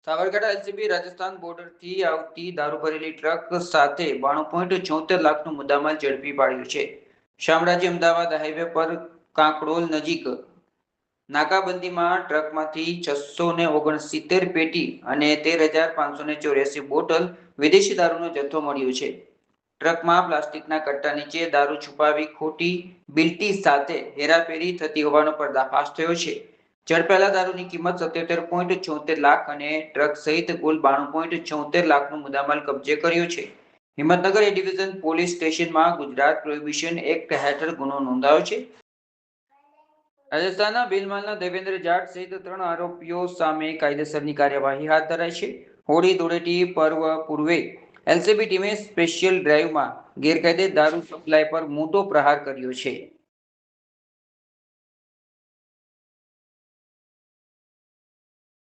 Sabarkantha LCB Rajasthan બોર્ડરથી આવતી દારૂ ભરેલી ટ્રક સાથે 92.74 લાખનો મુદ્દામાલ ઝડપી પાડ્યો છે. શામળાજી અમદાવાદ હાઈવે પર કાંકરોલ નજીક નાકાબંધીમાં ટ્રકમાંથી 669 પેટી અને 13,584 બોટલ વિદેશી દારૂનો જથ્થો મળ્યો છે. ટ્રકમાં પ્લાસ્ટિકના કટ્ટા નીચે દારૂ છુપાવી ખોટી બિલ્ટી સાથે હેરાફેરી થતી હોવાનો પર્દાફાશ થયો છે. ઝડપાયેલા દારૂની કિંમત 77.74 લાખ અને ટ્રક સહિત કુલ 92.74 લાખનો મુદ્દામાલ કબજે કર્યો છે. હિંમતનગર એ ડિવિઝન પોલીસ સ્ટેશનમાં ગુજરાત પ્રોહિબિશન એક્ટ હેઠળ ગુનો નોંધાયો છે. રાજસ્થાનના ભીલમાલના દેવેન્દ્ર જાટ સહિત 3 આરોપીઓ સામે કાયદેસરની કાર્યવાહી હાથ ધરાઈ છે. હોળી ધૂળેટી પર્વ પૂર્વે એલસીબી ટીમે સ્પેશિયલ ડ્રાઈવમાં ગેરકાયદે દારૂ સપ્લાય પર મોટો પ્રહાર કર્યો છે.